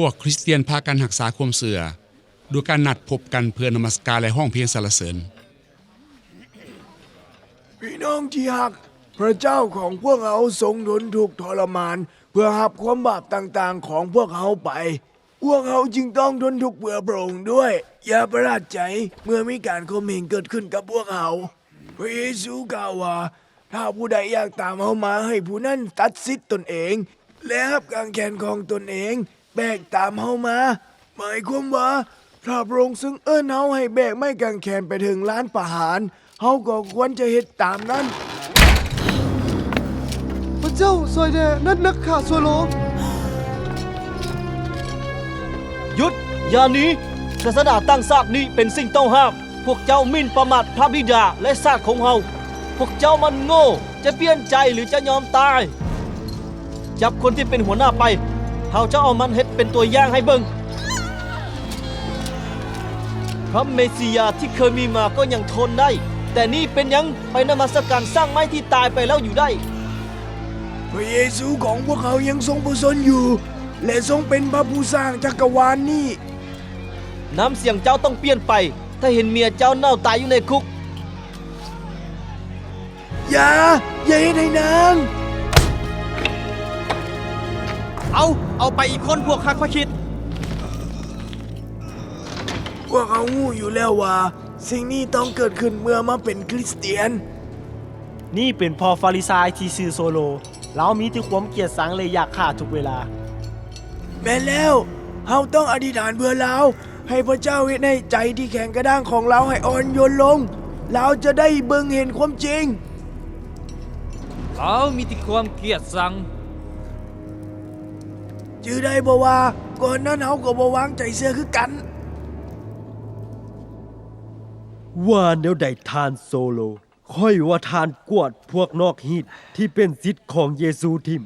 วกคริสเตียนพากันรักษาความเชื่อโดยการนัดพบกันเพื่อนมัสการและห้องเพลงสรรเสริญพี่น้องที่รักพระเจ้าของพวกเขาทรงทนทุกข์ทรมานเพื่อรับความบาปต่างๆของพวกเขาไปพวกเขาจึงต้องทนทุกข์เพื่อพระองค์ด้วยอย่าประหลาดใจเมื่อมีการข่มเหงเกิดขึ้นกับพวกเขาพระเยซูกล่าวว่าถ้าผู้ใดอยากตามเขามาให้ผู้นั้นตัดสิทธิ์ตนเองและรับกางแขนของตนเองแบกตามเขามาหมายความว่าถ้าพระองค์ซึ่งเอิ้นเขาให้แบกไม้กางแขนไปถึงล้านประหารเขาก็ควรจะเฮ็ดตามนั้นพระเจ้าซอยแด่นัดนักฆ่าโซโลหยุดอย่าหนีศาสนาตั้งซากนี้เป็นสิ่งต้องห้ามพวกเจ้าหมิ่นประมาทพระบิดาและศาสตร์ของเฮาพวกเจ้ามันโง่จะเปลี่ยนใจหรือจะยอมตายจับคนที่เป็นหัวหน้าไปเฮาจะเอามันเฮ็ดเป็นตัวอย่างให้เบิ่งพระเมสสิยาที่เคยมีมาก็ยังทนได้แต่นี่เป็นยังไปนมัสการสร้างไม้ที่ตายไปแล้วอยู่ได้พระเยซูของพวกเขายังทรงประสนอยู่และทรงเป็นพระผู้สร้างจักรวาลนี้น้ำเสียงเจ้าต้องเปลี่ยนไปถ้าเห็นเมียเจ้าเน่าตายอยู่ในคุกอย่าให้ได้นางเอาไปอีกคนพวกคักพระคิดพวกเขางูอยู่แล้วว่าสิ่งนี้ต้องเกิดขึ้นเมื่อมาเป็นคริสเตียนนี่เป็นพอฟาริสายที่ชื่อโซโลเรามีที่ความเกลียดชังเลยอยากฆ่าทุกเวลาแม้แล้วเราต้องอธิษฐานเพื่อเราให้พระเจ้าเฮ็ดให้ใจที่แข็งกระด้างของเราให้อ่อนโยนลงเราจะได้เบิ่งเห็นความจริงเรามีที่ความเกลียดชังจือได้บ่ว่าก่อนนั้นเฮาก็บ่วางใจเสื้อคือกันว่าแนวใดทานโซโลค่อยว่าทานกวดพวกนอกฮีตที่เป็นศิษย์ของเยซูทิม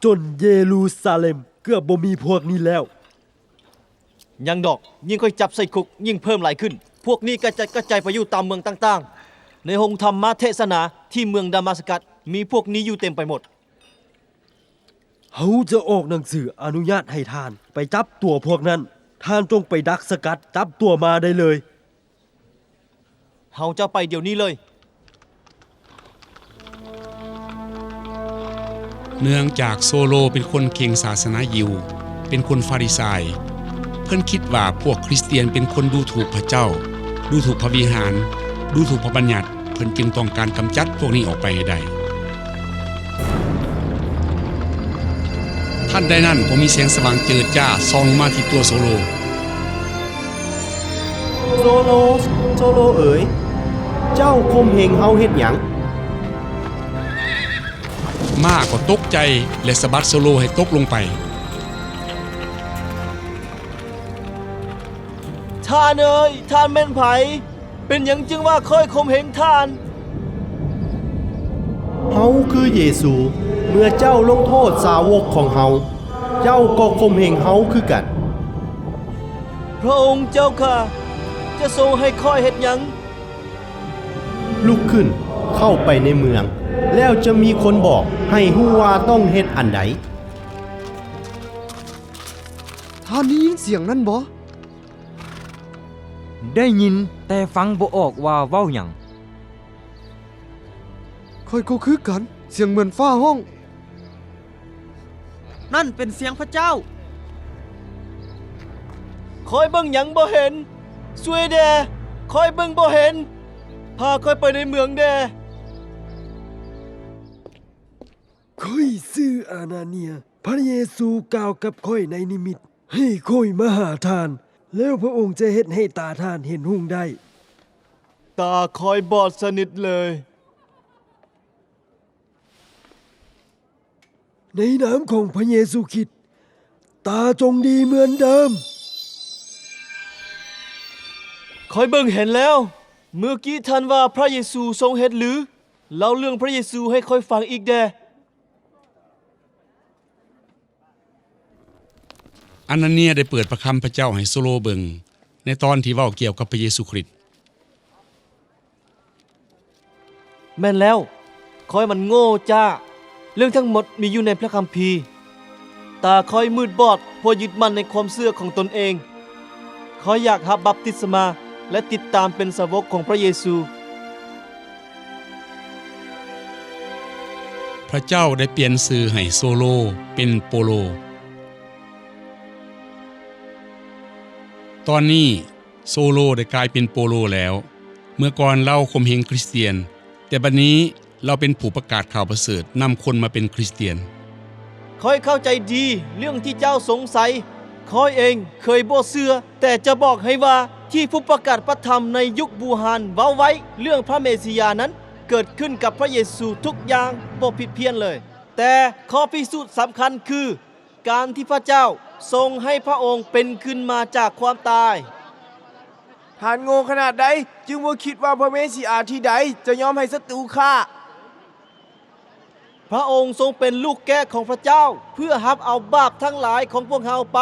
จนเยรูซาเล็มเกือบบ่มีพวกนี้แล้วยังดอกยิ่งค่อยจับใส่คุกยิ่งเพิ่มหลายขึ้นพวกนี้กระจายไปอยู่ตามเมืองต่างๆในห้องธรรมเทศนาที่เมืองดามัสกัสมีพวกนี้อยู่เต็มไปหมดเฮาจะออกหนังสืออนุญาตให้ทานไปจับตัวพวกนั้นทานจงไปดักสกัดจับตัวมาได้เลยเฮาจะไปเดี๋ยวนี้เลยเนื่องจากโซโลเป็นคนเข่งศาสนายิวเป็นคนฟาริสายเพิ่นคิดว่าพวกคริสเตียนเป็นคนดูถูกพระเจ้าดูถูกพระวิหารดูถูกพระบัญญัติเพิ่นจึงต้องการกำจัดพวกนี้ออกไปให้ได้ท่านใดนั้นก็มีแสงสว่างเจิดจ้าส่องลงมาที่ตัวโซโลโซโลเอ๋ยเจ้าข่มเหงเฮาเฮ็ดหยังม้าก็ตกใจและสะบัดโซโลให้ตกลงไปท่านเอ๋ยท่านแม่นไผเป็นหยังจึงว่าค่อยข่มเหงท่านเฮาคือเยซูเมื่อเจ้าลงโทษสาวกของเฮาเจ้าก็ข่มเหงเฮาคือกันพระองค์เจ้าค่ะจะทรงให้ค่อยเฮ็ดหยังลุกขึ้นเข้าไปในเมืองแล้วจะมีคนบอกให้ฮู้ว่าต้องเฮ็ดอันใดท่านได้ยินเสียงนั้นบ่ได้ยินแต่ฟังบ่ออกว่าเว้าหยังค่อยก็คือกันเสียงเหมือนฟ้าห้องนั่นเป็นเสียงพระเจ้าคอยเบิ่งหยังบ่เห็นช่วยแด่คอยเบิ่งบ่เห็นพาคอยไปในเมืองแด่ค่อยชื่ออานาเนียพระเยซูกล่าวกับค่อยในนิมิตให้ค่อยมาหาทานแล้วพระองค์จะเฮ็ดให้ตาทานเห็นหุ่งได้ตาคอยบอดสนิทเลยในนามของพระเยซูคริสต์ตาจงดีเหมือนเดิมคอยเบิ่งเห็นแล้วเมื่อกี้ท่านว่าพระเยซูทรงเฮ็ดหรือเล่าเรื่องพระเยซูให้คอยฟังอีกแด่อานาเนียได้เปิดพระคำพระเจ้าให้โซโลเบิงในตอนที่เว้าเกี่ยวกับพระเยซูคริสต์แม่นแล้วคอยมันโง่จ้าเรื่องทั้งหมดมีอยู่ในพระคัมภีร์ ตาค่อยมืดบอดเพราะยึดมั่นในความเชื่อของตนเองค่อยอยากรับบัพติศมาและติดตามเป็นสาวกของพระเยซู พระเจ้าได้เปลี่ยนชื่อให้โซโลเป็นโปโล ตอนนี้โซโลได้กลายเป็นโปโลแล้ว เมื่อก่อนเราข่มเหงคริสเตียน แต่บัดนี้เราเป็นผู้ประกาศข่าวประเสริฐนำคนมาเป็นคริสเตียน ค่อยเข้าใจดีเรื่องที่เจ้าสงสัยค่อยเองเคยบ่เชื่อแต่จะบอกให้ว่าที่ผู้ประกาศพระธรรมในยุคบูฮานเว้าไว้เรื่องพระเมสสิยานั้นเกิดขึ้นกับพระเยซูทุกอย่างบ่ผิดเพี้ยนเลย แต่ข้อพิสูจน์สำคัญคือการที่พระเจ้าทรงให้พระองค์เป็นขึ้นมาจากความตาย ท่านโง่ขนาดใดจึงบ่คิดว่าพระเมสสิอาที่ใดจะยอมให้ศัตรูฆ่า พระองค์ทรงเป็นลูกแกะของพระเจ้าเพื่อรับเอาบาปทั้งหลายของพวกเราไป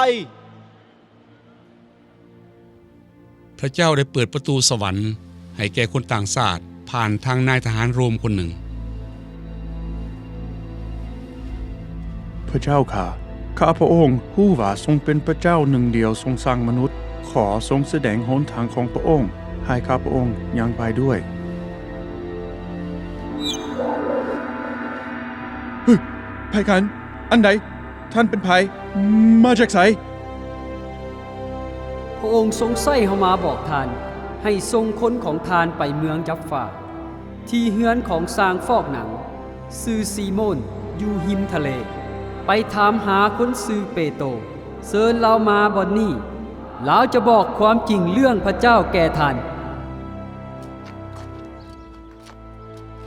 พระเจ้าได้เปิดประตูสวรรค์ให้แก่คนต่างชาติผ่านทางนายทหารโรมคนหนึ่ง พระเจ้าค่ะ ข้าพระองค์ผู้ว่าทรงเป็นพระเจ้าหนึ่งเดียวทรงสร้างมนุษย์ ขอทรงแสดงหนทางของพระองค์ ให้ข้าพระองค์ยังไปด้วยไผกัน อันใด ท่านเป็นไผมาจากไส พระองค์ทรงใส่เข้ามาบอกทาน ให้ทรงคนของทานไปเมืองจับฟาที่เฮือนของสร้างฟอกหนังซื่อซีโมนอยู่หิมทะเล ไปถามหาคนซื่อเปโตรเชิญเรามาบอนนี้เราจะบอกความจริงเรื่องพระเจ้าแก่ท่าน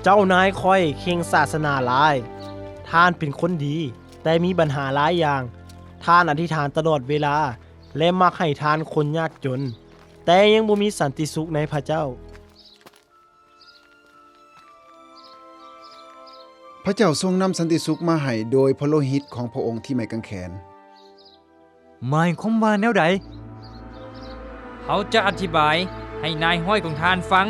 เจ้านายคอยเข่งศาสนาหลายท่านเป็นคนดี แต่มีปัญหาหลายอย่างท่านอธิษฐานตลอดเวลาและมักให้ทานคนยากจน แต่ยังบ่มีสันติสุขในพระเจ้า พระเจ้าทรงนำสันติสุขมาให้โดยพระโลหิตของพระองค์ที่ไม่กังแขน หมายความว่าแนวใด เขาจะอธิบายให้นายห้อยของทานฟัง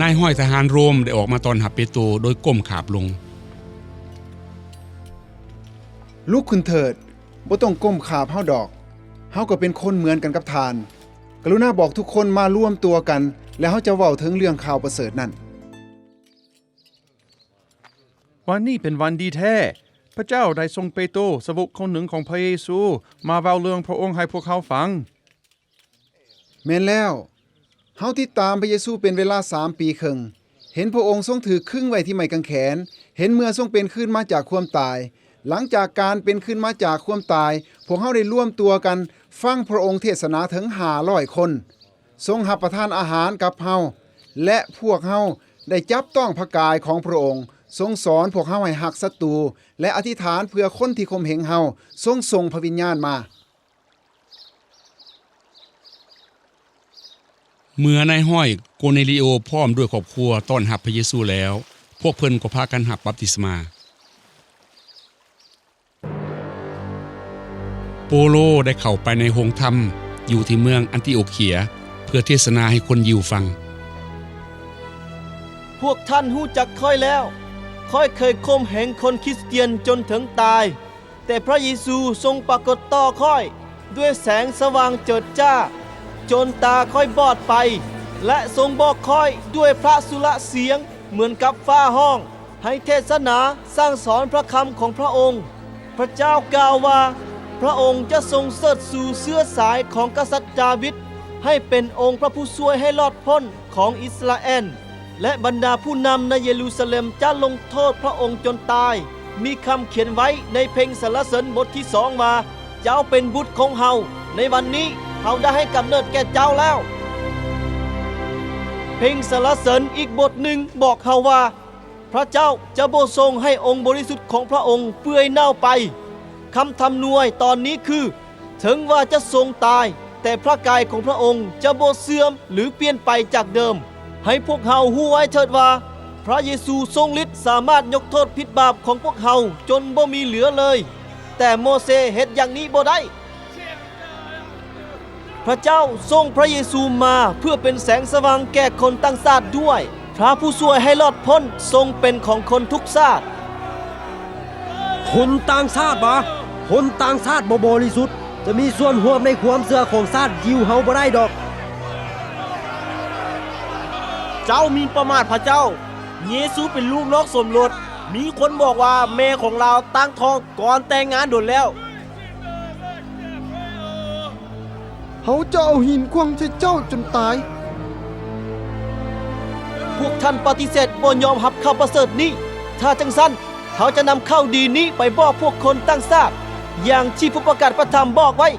นายห้อยทหารโรมได้ออกมาต้อนรับเปโตรโดยก้มขาบลง ลุกขึ้นเถิดบ่ต้องก้มขาบเฮาดอกเฮาก็เป็นคนเหมือนกันกับทาน กรุณาบอกทุกคนมาร่วมตัวกัน แล้วเฮาจะเว้าถึงเรื่องข่าวประเสริฐนั่น วันนี้เป็นวันดีแท้ พระเจ้าได้ทรงเปโตรสาวกคนหนึ่งของพระเยซูมาเว้าเรื่องพระองค์ให้พวกเขาฟัง แม่นแล้วเฮาติดตามพระเยซูเป็นเวลา3 ปีครึ่งเห็นพระองค์ทรงถือครึ่งไว้ที่ไม้กางแขน เห็นเมื่อทรงเป็นขึ้นมาจากความตาย หลังจากการเป็นขึ้นมาจากความตาย พวกเฮาได้ร่วมตัวกันฟังพระองค์เทศนาถึง500 คนทรงรับประทานอาหารกับเฮาและพวกเฮาได้จับต้องพระกายของพระองค์ทรงสอนพวกเฮาให้หักศัตรูและอธิษฐานเพื่อคนที่ข่มเหงเฮาทรงส่งพระวิญญาณมา เมื่อนายห้อยโกเนลิโอพร้อมด้วยครอบครัวต้อนรับพระเยซูแล้ว พวกเพิ่นก็พากันรับบัพติศมา โปโลได้เข้าไปในโรงธรรมอยู่ที่เมืองอันติโอเคียเพื่อเทศนาให้คนยิวฟัง พวกท่านหู้จักค่อยแล้วค่อยเคยข่มเหงคนคริสเตียนจนถึงตาย แต่พระเยซูทรงปรากฏต่อค่อยด้วยแสงสว่างเจิดจ้าจนตาค่อยบอดไปและทรงบอกค่อยด้วยพระสุรเสียงเหมือนกับฟ้าห้องให้เทศนาสร้างสอนพระคำของพระองค์พระเจ้ากล่าวว่าพระองค์จะทรงเสด็จสู่เสื้อสายของกษัตริย์ดาวิดให้เป็นองค์พระผู้ช่วยให้รอดพ้นของอิสราเอลและบรรดาผู้นำในเยรูซาเล็มจะลงโทษพระองค์จนตายมีคำเขียนไว้ในเพลงสรรเสริญบทที่2ว่าเจ้าเป็นบุตรของเฮาในวันนี้เฮาได้ให้กำเนิดแก่เจ้าแล้วเพลงสรรเสริญอีกบทหนึ่งบอกเฮาว่าพระเจ้าจะบ่ทรงให้องค์บริสุทธิ์ของพระองค์เปื่อยเน่าไปคำทำนวยตอนนี้คือถึงว่าจะทรงตายแต่พระกายของพระองค์จะบ่เสื่อมหรือเปลี่ยนไปจากเดิมให้พวกเฮาฮู้ไว้เถิดว่าพระเยซูทรงฤทธิ์สามารถยกโทษผิดบาปของพวกเฮาจนบ่มีเหลือเลยแต่โมเสสเฮ็ดอย่างนี้บ่ได้พระเจ้าทรงพระเยซูมาเพื่อเป็นแสงสว่างแก่คนต่างชาติด้วยพระผู้ช่วยให้รอดพ้นทรงเป็นของคนทุกชาติ คนต่างชาติบ่คนต่างชาติบ่บริสุทธิ์จะมีส่วนร่วมในความเชื่อของชาติยิวเฮาบ่ได้ดอก เจ้าหมิ่นประมาทพระเจ้า เยซูเป็นลูกนอกสมรส มีคนบอกว่าแม่ของเราตั้งท้องก่อนแต่งงานโดนแล้ว เขาจะเอาหินขว้างใส่เจ้าจนตาย พวกท่านปฏิเสธบ่ยอมรับข่าวประเสริฐนี้ ถ้าจังสั้นเขาจะนำข่าวดีนี้ไปบอกพวกคนต่างชาติอย่างที่ผู้ประกาศพระธรรมบอกไว้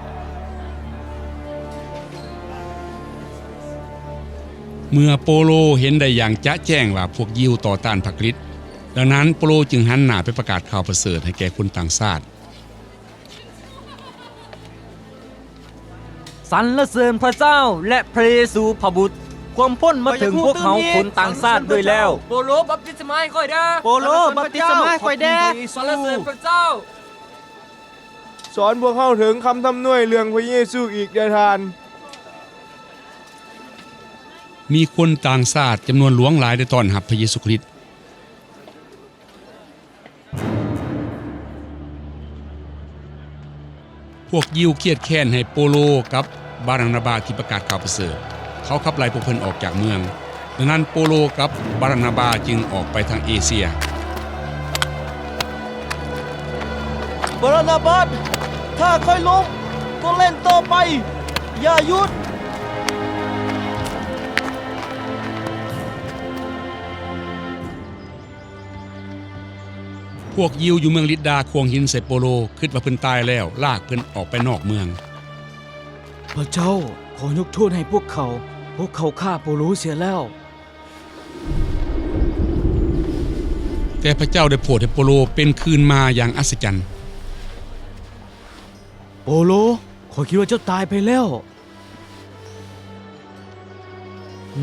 เมื่อโปโลเห็นได้อย่างจะแจ้งว่าพวกยิวต่อต้านพระคริสต์ดังนั้นโปโลจึงหันหน้าไปประกาศข่าวประเสริฐให้แก่คนต่างชาติ สรรเสริญพระเจ้าและพระเยซูพระบุตรความพ้นมาถึงพวกเขาคนต่างชาติด้วยแล้วโปโลบัพติศมาให้ค่อยเด้อ โปโลบัพติศมาให้ข้อยแด่ สรรเสริญพระเจ้า สอนพวกเขาถึงคำทำนวยเรื่องพระเยซูอีกเด้อทาน มีคนต่างชาติจำนวนหลวงหลายได้ต้อนรับพระเยซูคริสต์พวกยิวเครียดแค้นให้โปโลกับบารานาบาที่ประกาศข่าวประเสริฐเขาขับไล่พวกเพิ่นออกจากเมืองดังนั้นโปโลกับบารานาบาจึงออกไปทางเอเชีย บารานาบาสถ้าค่อยล้มก็เล่นต่อไป อย่าหยุด พวกยิวอยู่เมืองลิดดาควงหินใส่โปโลคิดว่าเพิ่นตายแล้วลากเพิ่นออกไปนอกเมือง พระเจ้าขอยกโทษให้พวกเขาฆ่าโปโลเสียแล้ว แต่พระเจ้าได้โปรดให้โปโลเป็นคืนมาอย่างอัศจรรย์ โปโลขอยคิดว่าเจ้าตายไปแล้ว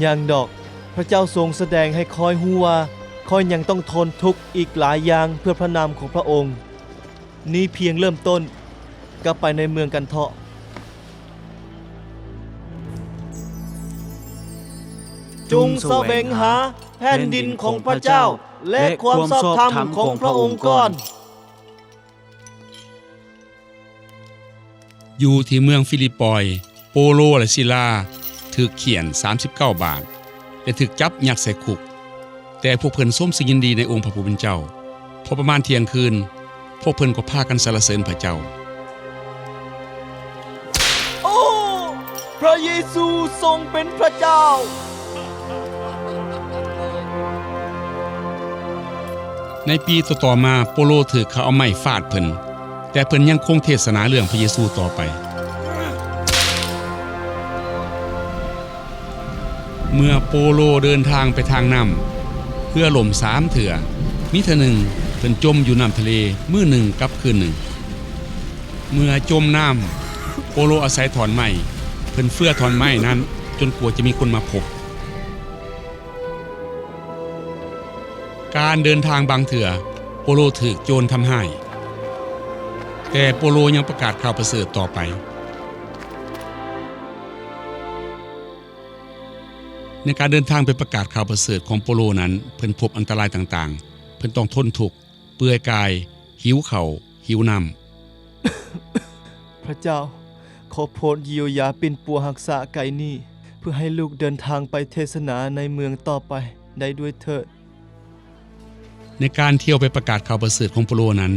ยังดอกพระเจ้าทรงแสดงให้คอยฮู้ว่าคอยยังต้องทนทุกข์อีกหลายอย่างเพื่อพระนามของพระองค์ นี่เพียงเริ่มต้นกลับไปในเมืองกันเถาะจงแสวงหาแผ่นดินของพระเจ้าและความชอบธรรมของพระองค์ก่อน อยู่ที่เมืองฟิลิปปอยโปโลและซิลาถูกเขียน39 บาทและถูกจับยัดใส่คุกแต่พวกเพิ่นส้มสิยินดีในองค์พระผู้เป็นเจ้าพอประมาณเที่ยงคืนพวกเพิ่นก็พากันสรรเสริญพระเจ้า โอ้ พระเยซูทรงเป็นพระเจ้า ในปีต่อๆมาโปโลถูกเขาเอาไม้ฟาดเพิ่นแต่เพิ่นยังคงเทศนาเรื่องพระเยซูต่อไปเมื่อโปโลเดินทางไปทางน้ำเพื่อล่ม3 เถื่อมีเถื่อหนึ่งเพิ่นจมอยู่น้ำทะเลมื้อหนึ่งกับคืนหนึ่งเมื่อจมน้ำโปโลอาศัยถอนไม้เพิ่นเฟื้อถอนไม้นั้นจนกลัวจะมีคนมาพบการเดินทางบางเถื่อโปโลถูกโจรทำให้แต่โปโลยังประกาศข่าวประเสริฐต่อไปในการเดินทางไปประกาศข่าวประเสริฐของโปโลนั้นเพิ่นพบอันตรายต่างๆเพิ่นต้องทนทุกข์เปื่อยกายหิวเข่าหิวน้ำ พระเจ้าขอโปรดเยียวยาปิ่นปัวหักษาไก่นี้เพื่อให้ลูกเดินทางไปเทศนาในเมืองต่อไปได้ด้วยเถิด ในการเที่ยวไปประกาศข่าวประเสริฐของโปโลนั้น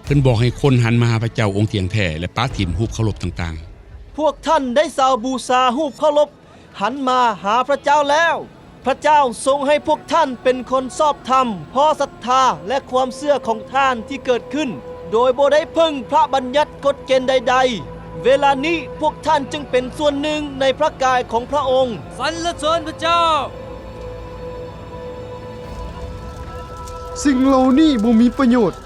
เพิ่นบอกให้คนหันมาหาพระเจ้าองค์เทียงแท้และปาถิ่มรูปเคารพต่างๆ พวกท่านได้สาวบูชารูปเคารพหันมาหาพระเจ้าแล้ว พระเจ้าทรงให้พวกท่านเป็นคนชอบธรรมเพราะศรัทธาและความเชื่อของท่านที่เกิดขึ้นโดยบ่ได้พึ่งพระบัญญัติกฎเกณฑ์ใดๆเวลานี้พวกท่านจึงเป็นส่วนหนึ่งในพระกายของพระองค์สรรเสริญพระเจ้า สิ่งเหล่านี้บ่มีประโยชน์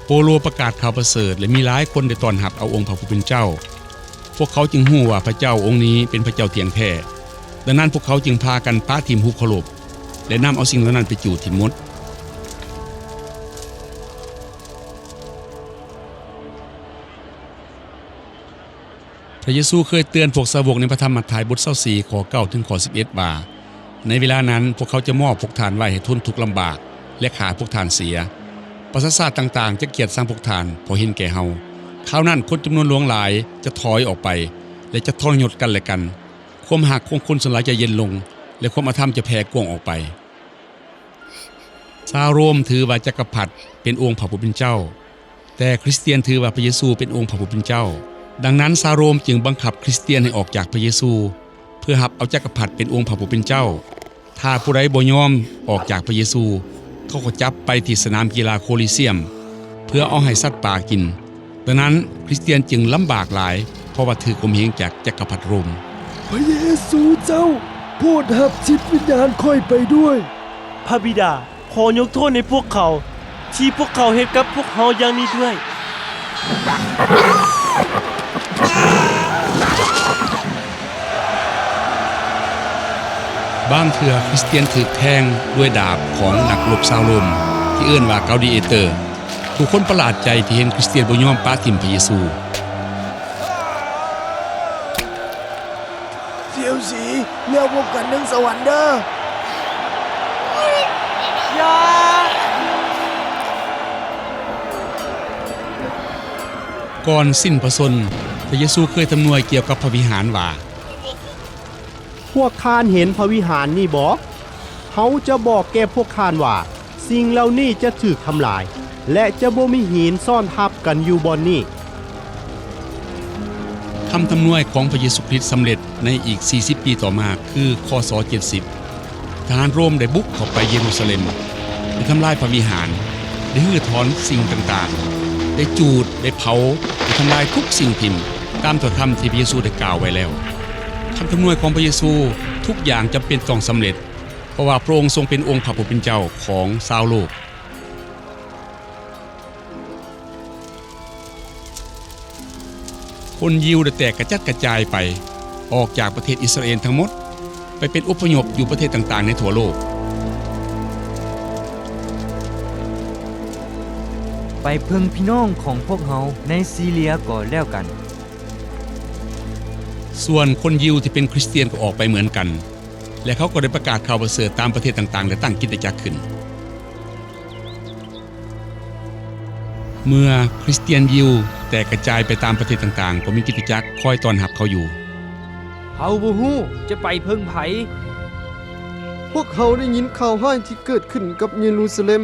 โปโลประกาศข่าวประเสริฐและมีหลายคนได้ต้อนรับเอาองค์พระผู้เป็นเจ้าพวกเขาจึงฮู้ว่าพระเจ้าองค์นี้เป็นพระเจ้าเที่ยงแท้ดังนั้นพวกเขาจึงพากันปาถิ่มรูปเคารพและนำเอาสิ่งเหล่านั้นไปจูดถิ่มหมดพระเยซูเคยเตือนพวกสาวกในพระธรรมมัทธิวบท24ข้อ9ถึงข้อ11ว่าในเวลานั้นพวกเขาจะมอบพวกทานไว้ให้ทนทุกข์ลำบาก และฆ่าพวกท่านเสียประชาชาติต่างๆจะเกลียดชังพวกท่านเพราะเห็นแก่เฮาคราวนั้นคนจำนวนหลวงหลายจะถอยออกไปและจะทรยศกันและกันความหักของคนส่วนหลายจะเย็นลงและความอธรรมจะแผ่กว้างออกไปชาวโรมถือว่าจักรพรรดิเป็นองค์พระผู้เป็นเจ้าแต่คริสเตียนถือว่าพระเยซูเป็นองค์พระผู้เป็นเจ้าดังนั้นชาวโรมจึงบังคับคริสเตียนให้ออกจากพระเยซูเพื่อรับเอาจักรพรรดิเป็นองค์พระผู้เป็นเจ้าถ้าผู้ใดบ่ยอมออกจากพระเยซูเขาก็จับไปที่สนามกีฬาโคลิเซียมเพื่อเอาให้สัตว์ป่ากินดังนั้นคริสเตียนจึงลำบากหลายเพราะว่าถือข่มเหงจากจักรพรรดิโรมพระเยซูเจ้าโปรดรับจิตวิญญาณค่อยไปด้วยพระบิดาขอยกโทษในพวกเขาที่พวกเขาเฮ็ดกับพวกเราอย่างนี้ด้วยบางเทื่อคริสเตียนถูกแทงด้วยดาบของนักรบชาวโรมที่เอิ้นว่าเกาดีเอเตอร์ผู้คนประหลาดใจที่เห็นคริสเตียนบ่ยอมปาทิ่มพระเยซูเสียวสีเลี้ยวพวกกันถึงสวรรค์เด้ออย่าก่อนสิ้นพระชนม์พระเยซูเคยทำนวยเกี่ยวกับพระวิหารว่าพวกท่านเห็นพระวิหารนี่บ่เขาจะบอกแก่พวกท่านว่าสิ่งเหล่านี้จะถูกทำลายและจะบ่มีหินซ่อนทับกันอยู่บนนี้คำทำนวยของพระเยซูคริสต์สำเร็จในอีก40ปีต่อมาคือคศ70ทหารโรมได้บุกเข้าไปเยรูซาเล็มได้ทำลายพระวิหารได้รื้อถอนสิ่งต่างๆได้จูดได้เผาได้ทำลายทุกสิ่งพิมพ์ตามถ้อยคำที่พระเยซูได้กล่าวไว้แล้วคำทำนวยของพระเยซูทุกอย่างจำเป็นต้องสำเร็จเพราะว่าพระองค์ทรงเป็นองค์พระผู้เป็นเจ้าของชาวโลกคนยิวได้แตกกระจัดกระจายไปออกจากประเทศอิสราเอลทั้งหมดไปเป็นอพยพอยู่ประเทศต่างๆในทั่วโลกไปพึ่งพี่น้องของพวกเฮาในซีเรียก่อนแล้วกันส่วนคนยิวที่เป็นคริสเตียนก็ออกไปเหมือนกันและเขาก็ได้ประกาศข่าวประเสริฐตามประเทศต่างๆและตั้งคริสตจักรขึ้นเมื่อคริสเตียนยิวแตกกระจายไปตามประเทศต่างๆก็มีคริสตจักรคอยต้อนรับเขาอยู่เฮาบ่ฮู้จะไปพึ่งไผพวกเขาได้ยินข่าวร้ายที่เกิดขึ้นกับเยรูซาเล็ม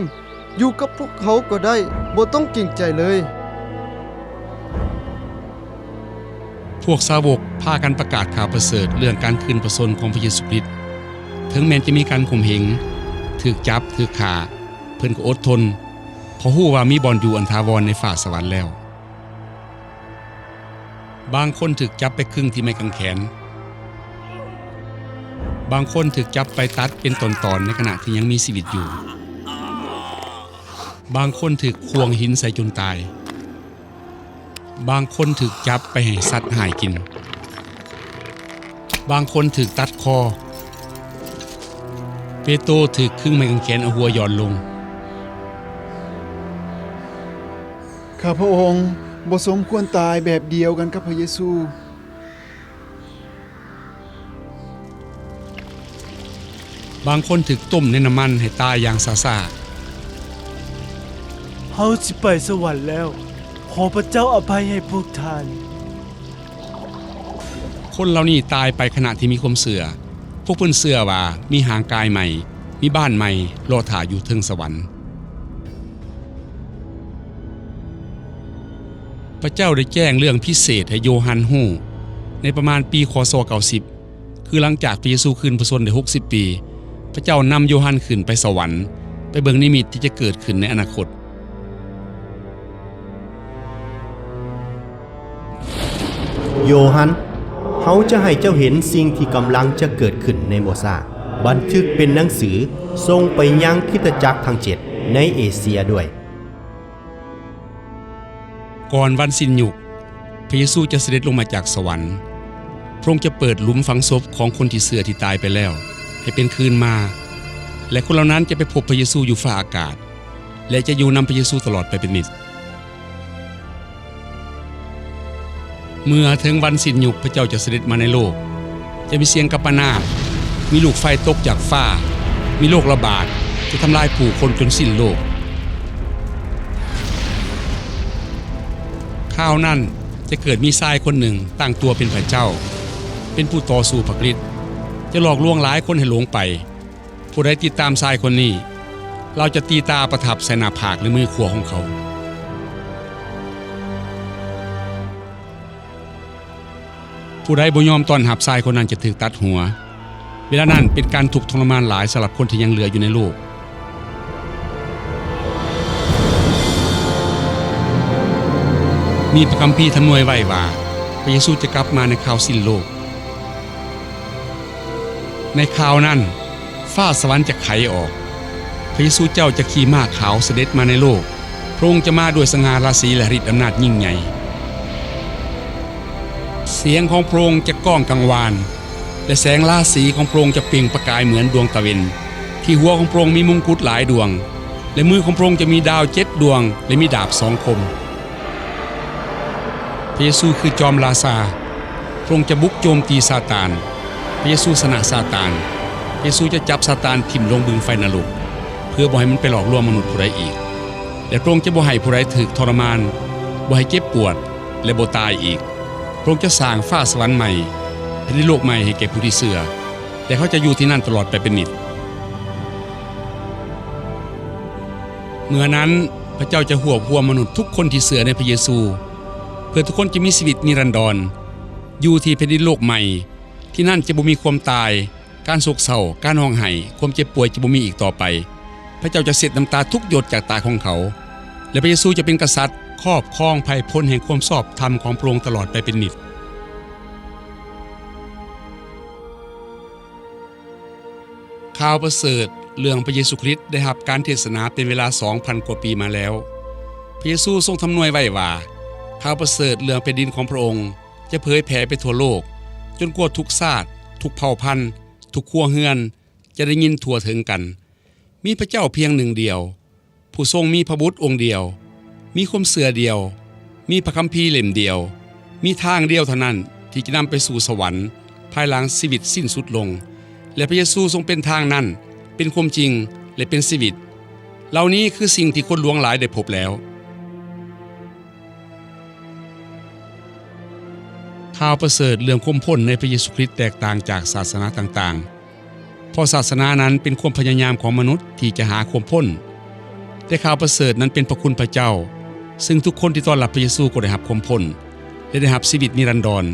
อยู่กับพวกเขาก็ได้บ่ต้องเกรงใจเลยพวกสาวกพากันประกาศข่าวประเสริฐเรื่องการขึ้นพระชนม์ของพระเยซูคริสต์ถึงแม้จะมีการข่มเหงถูกจับถูกฆ่าเพิ่นก็อดทนเพราะฮู้ว่ามีบ่อนอยู่อันถาวรในฟ้าสวรรค์แล้วบางคนถูกจับไปขึงที่ไม้กางแขนบางคนถูกจับไปตัดเป็นตอนๆในขณะที่ยังมีชีวิตอยู่บางคนถูกควงหินใส่จนตายบางคนถูกจับไปให้สัตว์หายกินบางคนถูกตัดคอเปโตรถูกขึงไม้กางแขนเอาหัวย้อนลงข้าพระองค์บ่สมควรตายแบบเดียวกันกับพระเยซูบางคนถูกต้มในน้ำมันให้ตายอย่างซ่าๆเฮาสิไปสวรรค์แล้วขอพระเจ้าอภัยให้พวกท่านคนเหล่านี้ตายไปขณะที่มีความเชื่อพวกเพิ่นเชื่อว่ามีหางกายใหม่มีบ้านใหม่รอท่าอยู่เทิงสวรรค์พระเจ้าได้แจ้งเรื่องพิเศษให้โยฮันฮู้ในประมาณปีคศ90คือหลังจากพระเยซูขึ้นพระชนม์ได้60ปีพระเจ้านำโยฮันขึ้นไปสวรรค์ไปเบิ่งนิมิตที่จะเกิดขึ้นในอนาคตโยฮันเฮาจะให้เจ้าเห็นสิ่งที่กำลังจะเกิดขึ้นในบ่ซ่าบันทึกเป็นหนังสือส่งไปยังคริสตจักรทั้ง7ในเอเชียด้วยก่อนวันสิ้นยุคพระเยซูจะเสด็จลงมาจากสวรรค์พระองค์จะเปิดหลุมฝังศพของคนที่เชื่อที่ตายไปแล้วให้เป็นคืนมาและคนเหล่านั้นจะไปพบพระเยซูอยู่ฟ้าอากาศและจะอยู่นำพระเยซูตลอดไปเป็นนิจเมื่อถึงวันสิ้นยุคพระเจ้าจะเสด็จมาในโลกจะมีเสียงกัปนาตมีลูกไฟตกจากฟ้ามีโรคระบาด จะทำลายผู้คนจนสิ้นโลกข้าวนั้นจะเกิดมีชายคนหนึ่งตั้งตัวเป็นพระเจ้าเป็นผู้ต่อสู้พระคริสต์จะหลอกลวงหลายคนให้หลงไปผู้ใดติดตามชายคนนี้เราจะตีตาประทับใส่หน้าผากหรือมือขวาของเขาผู้ใดบ่ยอมต้อนรับชายคนนั้นจะถูกตัดหัวเวลานั้นเป็นการถูกทรมานหลายสำหรับคนที่ยังเหลืออยู่ในโลกมีพระคัมภีร์ทำนวยไว้ว่าพระเยซูจะกลับมาในคราวสิ้นโลกในคราวนั้นฟ้าสวรรค์จะไขออกพระเยซูเจ้าจะขี่ม้าขาวเสด็จมาในโลกพระองค์จะมาด้วยสง่าราศีและฤทธิ์อำนาจยิ่งใหญ่เสียงของพระองค์จะก้องกังวานและแสงราศีของพระองค์จะเปล่งประกายเหมือนดวงตะวันที่หัวของพระองค์มีมงกุฎหลายดวงและมือของพระองค์จะมีดาว7ดวงและมีดาบ2 คมพระเยซูคือจอมราชาพระองค์จะบุกโจมตีซาตานพระเยซูชนะซาตานพระเยซูจะจับซาตานทิ่มลงบึงไฟนรกเพื่อบ่ให้มันไปหลอกลวงมนุษย์ผู้ใดอีกและพระองค์จะบ่ให้ผู้ใดถูกทรมานบ่ให้เจ็บปวดและบ่ตายอีกพระองค์จะสร้างฟ้าสวรรค์ใหม่แผ่นดินโลกใหม่ให้แก่ผู้ที่เชื่อและเขาจะอยู่ที่นั่นตลอดไปเป็นนิจเมื่อนั้นพระเจ้าจะรวบรวมมนุษย์ทุกคนที่เชื่อในพระเยซูเพื่อทุกคนจะมีชีวิตนิรันดรอยู่ที่แผ่นดินโลกใหม่ที่นั่นจะบ่มีความตายการโศกเศร้าการร้องไห้ความเจ็บป่วยจะบ่มีอีกต่อไปพระเจ้าจะเช็ดน้ำตาทุกหยดจากตาของเขาและพระเยซูจะเป็นกษัตริย์ครอบครองภัยพ้นแห่งความชอบธรรมของพระองค์ตลอดไปเป็นนิจข่าวประเสริฐเรื่องพระเยซูคริสต์ได้รับการเทศนาเป็นเวลา 2,000 กว่าปีมาแล้วพระเยซูทรงทำนวยไว้ว่าข่าวประเสริฐเรื่องแผ่นดินของพระองค์จะเผยแผ่ไปทั่วโลกจนกว่าทุกชาติทุกเผ่าพันธุ์ทุกครัวเรือนจะได้ยินทั่วถึงกันมีพระเจ้าเพียงหนึ่งเดียวผู้ทรงมีพระบุตรองค์เดียวมีความเชื่อเดียวมีพระคัมภีร์เล่มเดียวมีทางเดียวเท่านั้นที่จะนำไปสู่สวรรค์ภายหลังชีวิตสิ้นสุดลงและพระเยซูทรงเป็นทางนั้นเป็นความจริงและเป็นชีวิตเหล่านี้คือสิ่งที่คนหลวงหลายได้พบแล้วข่าวประเสริฐเรื่องความพ้นในพระเยซูคริสต์แตกต่างจากศาสนาต่างๆเพราะศาสนานั้นเป็นความพยายามของมนุษย์ที่จะหาความพ้นแต่ข่าวประเสริฐนั้นเป็นพระคุณพระเจ้าซึ่งทุกคนที่ต้อนรับพระเยซูก็ได้รับความพ้นและได้รับชีวิตนิรันดร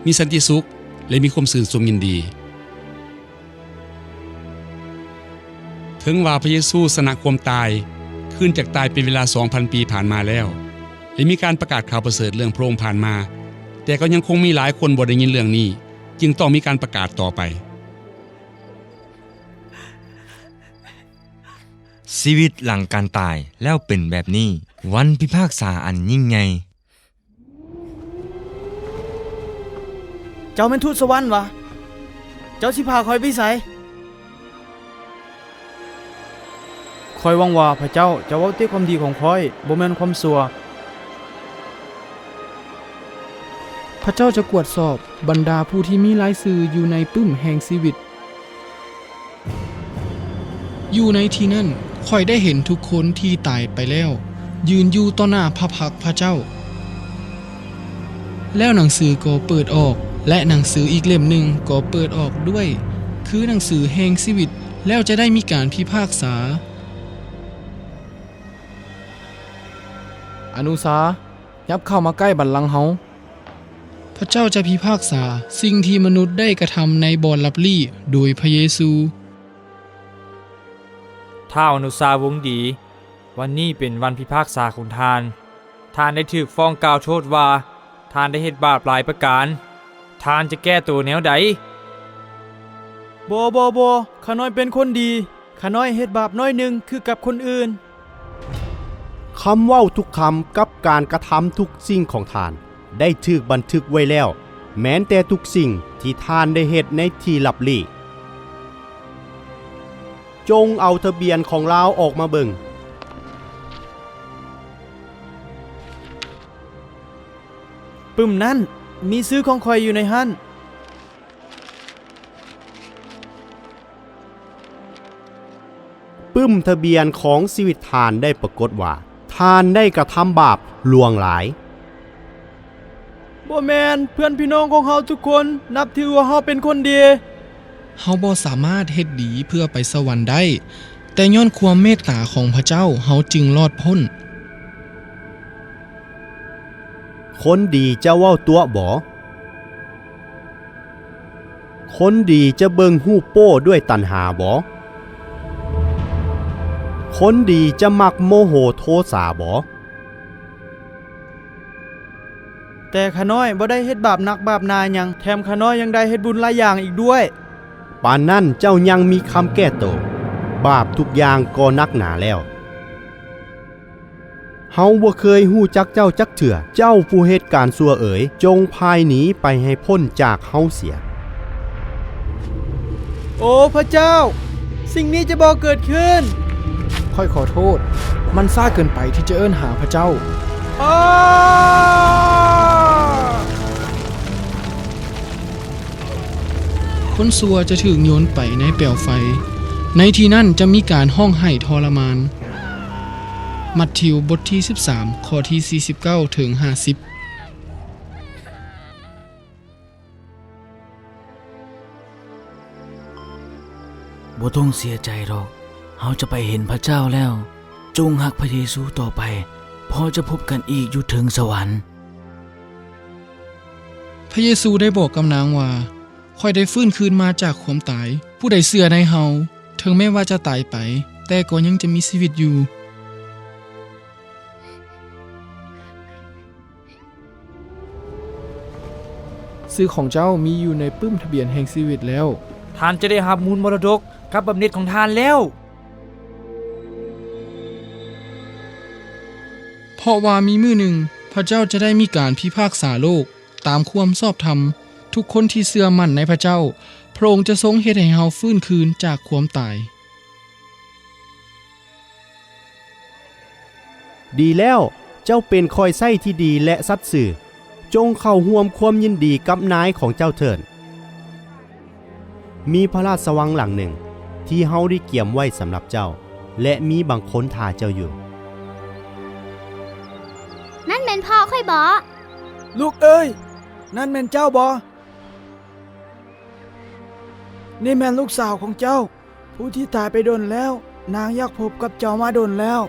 มีสันติสุขและมีความชื่นชมยินดีถึงว่าพระเยซูชนะความตายขึ้นจากตายเป็นเวลา 2,000 ปีผ่านมาแล้วและมีการประกาศข่าวประเสริฐเรื่องพระองค์ผ่านมาแต่ก็ยังคงมีหลายคนบ่ได้ยินเรื่องนี้จึงต้องมีการประกาศต่อไปชีวิตหลังการตายแล้วเป็นแบบนี้วันพิพากษาอันยิ่งใหญ่เจ้าเป็นทูตสวรรค์วะเจ้าสิพาคอยไปไสคอยหวังว่าพระเจ้าจะเว้าแต่ความดีของคอยบ่แม่นความชั่วพระเจ้าจะกวดสอบบรรดาผู้ที่มีรายชื่ออยู่ในปึ้มแห่งชีวิตอยู่ในที่นั่นค่อยได้เห็นทุกคนที่ตายไปแล้วยืนอยู่ต่อหน้าพระพักพระเจ้าแล้วหนังสือก็เปิดออกและหนังสืออีกเล่มหนึ่งก็เปิดออกด้วยคือหนังสือแห่งชีวิตแล้วจะได้มีการพิพากษาอนุสายับเข้ามาใกล้บัลลังก์เฮาพระเจ้าจะพิพากษาสิ่งที่มนุษย์ได้กระทำในบ่อนลับลี้โดยพระเยซูท้าวอนุสาวงศ์ดีวันนี้เป็นวันพิพากษาของท่านได้ถูกฟ้องกล่าวโทษว่าท่านได้เฮ็ดบาปหลายประการท่านจะแก้ตัวแนวใดบ่ข้าน้อยเป็นคนดีข้าน้อยเฮ็ดบาปน้อยหนึ่งคือกับคนอื่นคำเว้าทุกคำกับการกระทำทุกสิ่งของท่านได้ถูกบันทึกไว้แล้วแม้แต่ทุกสิ่งที่ท่านได้เฮ็ดในที่ลับลี้จงเอาทะเบียนของเราออกมาเบิ่งปึ้มนั้นมีซื้อของคอยอยู่ในหั่นปึ ปึ้มทะเบียนของชีวิตทานได้ปรากฏว่าทานได้กระทำบาปลวงหลาย บ่แมนเพื่อนพี่น้องของเฮาทุกคนนับถือว่าเฮาเป็นคนดี เฮาบ่สามารถเฮ็ดดีเพื่อไปสวรรค์ได้ แต่ย้อนความเมตตาของพระเจ้าเฮาจึงรอดพ้น คนดีจะเว้าตัวบ่คนดีจะเบิ่งหูโป้ด้วยตัณหาบ่คนดีจะมักโมโหโทสาบ่ แต่ข้าน้อยบ่ได้เฮ็ดบาปหนักบาปหนาหยังแถมข้าน้อยยังได้เฮ็ดบุญหลายอย่างอีกด้วย ปานนั้นเจ้ายังมีคำแก้โตวบาปทุกอย่างก็นักหนาแล้วเฮาบ่เคยฮู้จักเจ้าจักเถื่อเจ้าผู้เฮ็ดการซัวเอ๋ยจงพายหนีไปให้พ้นจากเฮาเสีย โอ้พระเจ้า สิ่งนี้จะบ่เกิดขึ้น ค่อยขอโทษ มันซ่าเกินไปที่จะเอิ้นหาพระเจ้า คนซัวจะถูกโยนไปในเปลวไฟ ในที่นั่นจะมีการห้องไห้ทรมาน มัทธิวบทที่ 13 ข้อที่ 49 ถึง 50 บ่ต้องเสียใจหรอกเฮาจะไปเห็นพระเจ้าแล้ว จงฮักพระเยซูต่อไปพอจะพบกันอีกอยู่ถึงสวรรค์ พระเยซูได้บอกกับนางว่าค่อยได้ฟื้นคืนมาจากความตาย ผู้ใดเชื่อในเฮาถึงแม้ว่าจะตายไป แต่ก็ยังจะมีชีวิตอยู่ ซื้อของเจ้ามีอยู่ในปึ้มทะเบียนแห่งชีวิตแล้ว ท่านจะได้รับมูลมรดกกับบำเหน็จของท่านแล้ว เพราะว่ามีมื้อหนึ่งพระเจ้าจะได้มีการพิพากษาโลกตามความชอบธรรมทุกคนที่เชื่อมั่นในพระเจ้าพระองค์จะทรงเฮ็ดให้เฮาฟื้นคืนจากความตาย ดีแล้วเจ้าเป็นคอยไส้ที่ดีและสัตย์สื่อจงเข้าร่วมความยินดีกับนายของเจ้าเถิดมีพระราชวังหลังหนึ่งที่เฮาได้เกียมไว้สำหรับเจ้าและมีบางคนท่าเจ้าอยู่ นั่นเป็นพ่อค่อยบอ ลูกเอ้ยนั่นแม่นเจ้าบอนี่แม่นลูกสาวของเจ้า ผู้ที่ตายไปดนแล้ว นางอยากพบกับเจ้ามาดนแล้ว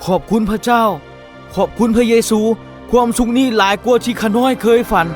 ขอบคุณพระเจ้า ขอบคุณพระเยซู ความสุขนี้หลายกว่าที่ข้าน้อยเคยฝัน